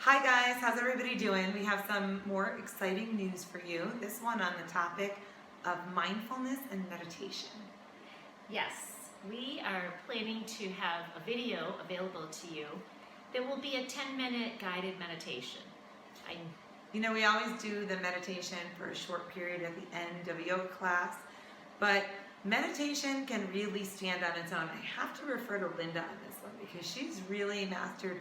Hi guys, how's everybody doing? We have some more exciting news for you. This one on the topic of mindfulness and meditation. Yes, we are planning to have a video available to you that will be a 10-minute guided meditation. We always do the meditation for a short period at the end of a yoga class, but meditation can really stand on its own. I have to refer to Linda on this one because she's really mastered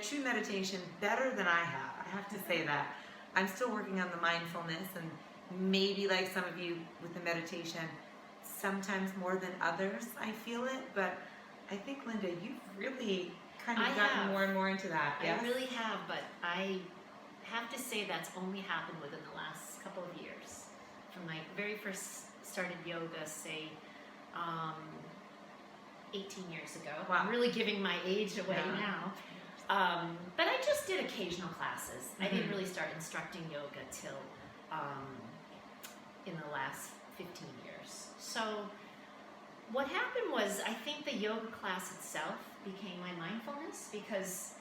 true meditation better than I have to say that. I'm still working on the mindfulness, and maybe like some of you with the meditation, sometimes more than others I feel it, but I think, Linda, you've really kind of gotten more and more into that. Yes? I really have, but I have to say that's only happened within the last couple of years. From my very first started yoga, say 18 years ago. Wow. I'm really giving my age away now. But I just did occasional classes. I didn't really start instructing yoga till in the last 15 years. So what happened was, I think the yoga class itself became my mindfulness, because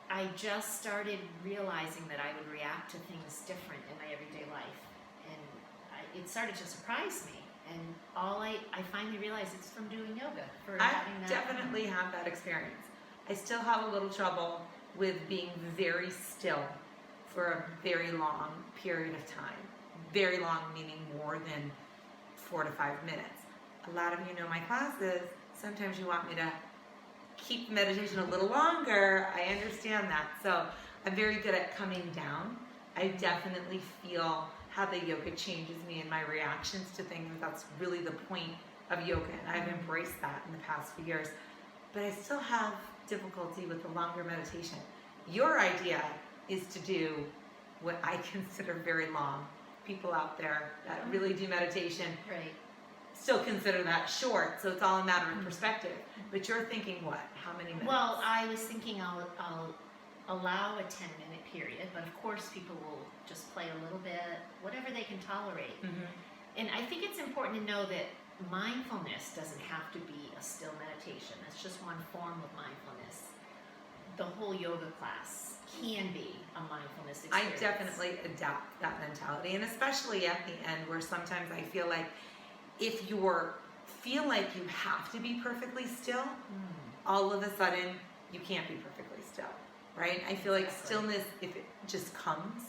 I just started realizing that I would react to things different in my everyday life. And it started to surprise me. And I finally realized it's from doing yoga. I definitely have that experience. I still have a little trouble with being very still for a very long period of time. Very long meaning more than 4 to 5 minutes. A lot of you know my classes. Sometimes you want me to keep meditation a little longer. I understand that. So I'm very good at coming down. I definitely feel how the yoga changes me and my reactions to things. That's really the point of yoga, and I've embraced that in the past few years. But I still have difficulty with the longer meditation. Your idea is to do what I consider very long. People out there that really do meditation still consider that short, so it's all a matter of perspective. But you're thinking what? How many minutes? Well, I was thinking I'll allow a 10-minute period, but of course people will just play a little bit, whatever they can tolerate. And I think it's important to know that mindfulness doesn't have to be a still meditation. That's just one form of mindfulness. The whole yoga class can be a mindfulness experience. I definitely adopt that mentality, and especially at the end, where sometimes I feel like if you feel like you have to be perfectly still, all of a sudden you can't be perfectly still, right? I feel like stillness, if it just comes,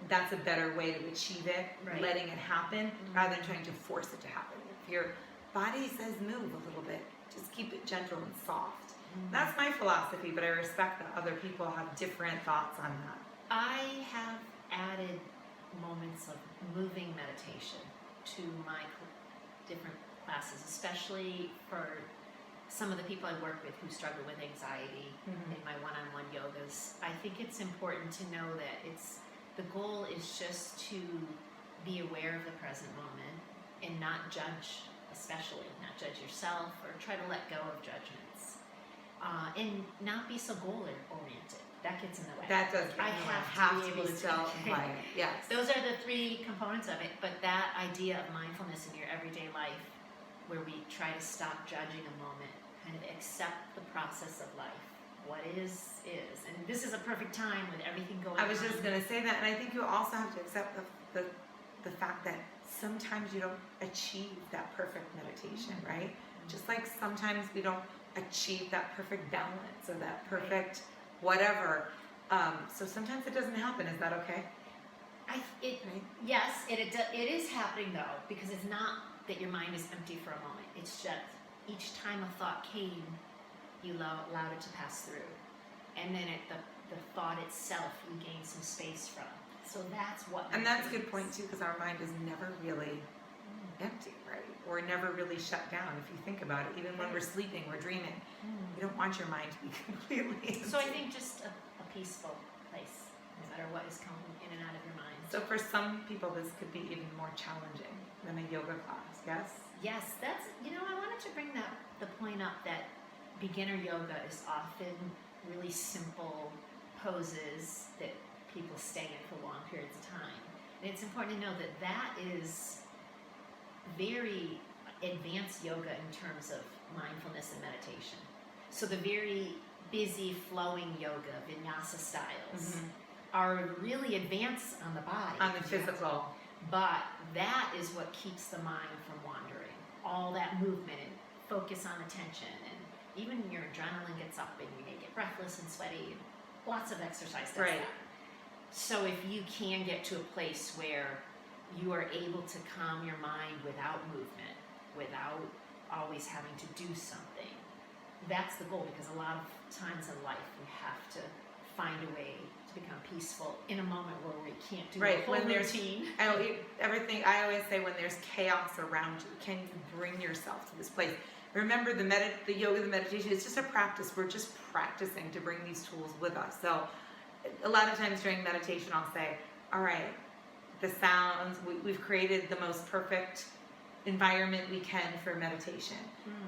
that's a better way to achieve it, letting it happen rather than trying to force it to happen. If your body says move a little bit, just keep it gentle and soft. That's my philosophy, but I respect that other people have different thoughts on that. I have added moments of moving meditation to my different classes, especially for some of the people I work with who struggle with anxiety in my one-on-one yogas. I think it's important to know that the goal is just to be aware of the present moment and not judge, especially not judge yourself or try to let go of judgments, and not be so goal-oriented. That gets in the way. That does. I have to be able to still quiet. Yes. Those are the 3 components of it. But that idea of mindfulness in your everyday life, where we try to stop judging a moment, kind of accept the process of life. What is. And this is a perfect time with everything going on. I was just going to say that, and I think you also have to accept the fact that sometimes you don't achieve that perfect meditation, right? Just like sometimes we don't achieve that perfect balance or that perfect whatever. So sometimes it doesn't happen. Is that okay? Yes, it is happening though, because it's not that your mind is empty for a moment. It's just each time a thought came, you allowed it to pass through. And then the thought itself, you gain some space from. So that's what. And that's a good point too, because our mind is never really empty, right? Or never really shut down. If you think about it, even when we're sleeping, we're dreaming. You don't want your mind to be completely empty. So I think just a peaceful place, no matter what is coming in and out of your mind. So for some people, this could be even more challenging than a yoga class. Yes. Yes, that's. I wanted to bring the point up that beginner yoga is often really simple poses that people stay in for long periods of time. And it's important to know that that is very advanced yoga in terms of mindfulness and meditation. So the very busy flowing yoga, vinyasa styles, Mhm. are really advanced on the body. On the physical. But that is what keeps the mind from wandering. All that movement and focus on attention, and even your adrenaline gets up and you may get breathless and sweaty. Lots of exercise does Right. that. So if you can get to a place where you are able to calm your mind without movement, without always having to do something, that's the goal, because a lot of times in life we have to find a way to become peaceful in a moment where we can't do Right, the whole when there's- routine. Everything, I always say, when there's chaos around you, can you bring yourself to this place? Remember, the yoga, the meditation, it's just a practice. We're just practicing to bring these tools with us. So a lot of times during meditation, I'll say, all right, the sounds, we've created the most perfect environment we can for meditation.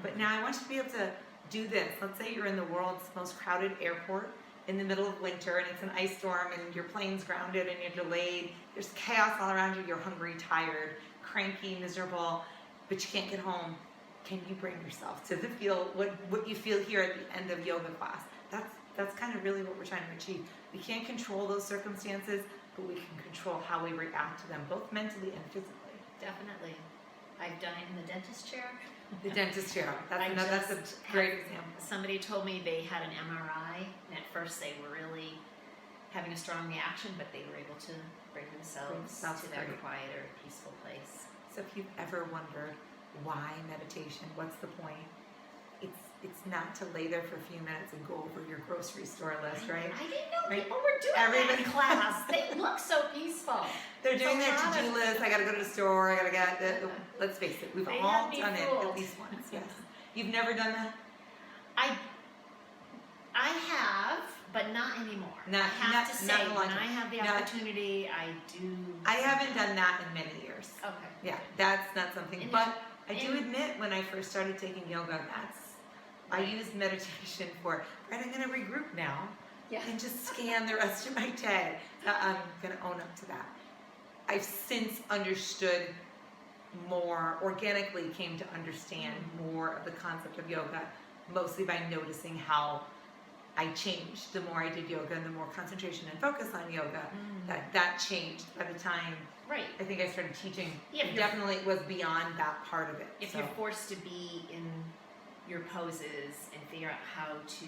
But now I want you to be able to do this. Let's say you're in the world's most crowded airport in the middle of winter, and it's an ice storm, and your plane's grounded, and you're delayed. There's chaos all around you. You're hungry, tired, cranky, miserable, but you can't get home. Can you bring yourself to what you feel here at the end of yoga class? That's kind of really what we're trying to achieve. We can't control those circumstances, but we can control how we react to them, both mentally and physically. Definitely. I've done it in the dentist chair. The dentist chair. That's a just great had- example. Somebody told me they had an MRI, and at first they were really having a strong reaction, but they were able to bring themselves That's to that great. quieter, peaceful place. So if you've ever wondered why meditation, what's the point? It's not to lay there for a few minutes and go over your grocery store list, right? I didn't know Right. people were doing that Everybody- in class. They look so peaceful. They're It's doing a their lot to-do of- list. I gotta go to the store. I gotta get let's face it, we've They all had me done it fooled. at least once. Yes. You've never done that? I have, but not anymore. Not- I have not- to not say, in a long when time. I have the Not- opportunity, I do. I haven't done that in many years. Okay. Yeah, that's not something. And But I do and- admit, when I first started taking yoga, I used meditation for, right, I'm gonna regroup now Yeah. and just scan the rest of my day. I'm gonna own up to that. I've since understood more, organically came to understand more of the concept of yoga, mostly by noticing how I changed. The more I did yoga and the more concentration and focus on yoga, that changed by the time Right. I think I started teaching. Yeah, It definitely was beyond that part of it. If so. you're forced to be in your poses and figure out how to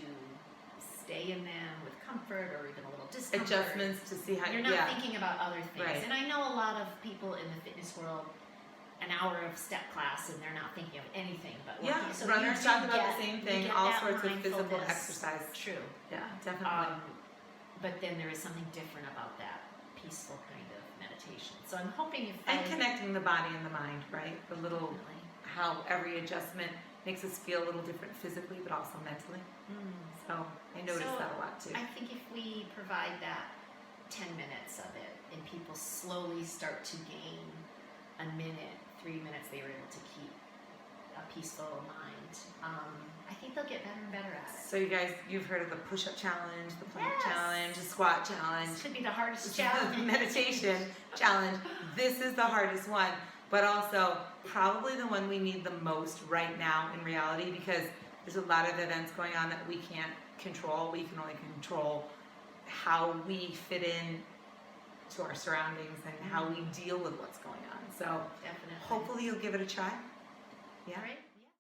stay in them with comfort or even a little discomfort. Adjustments to see how You're not thinking about other things. Right. And I know a lot of people in the fitness world, an hour of step class and they're not thinking of anything but Yeah, working. So runners you talk do about get- the same you thing, get all that sorts of physical mindfulness. exercise. True. Yeah, definitely. But then there is something different about that peaceful kind of meditation. So I'm hoping if And connecting the body and the mind, right? The little, how every adjustment makes us feel a little different physically, but also mentally. So I noticed So, that a lot too. I think if we provide that 10 minutes of it and people slowly start to gain a minute, 3 minutes, they were able to keep a peaceful mind, I think they'll get better and better at it. So you guys, you've heard of the push-up challenge, the plank Yes. challenge, the squat challenge, This could be the hardest the challenge. meditation challenge. This is the hardest one, but also probably the one we need the most right now in reality, because there's a lot of events going on that we can't control. We can only control how we fit in to our surroundings and how we deal with what's going on. So Definitely. hopefully you'll give it a try. Yeah. Right?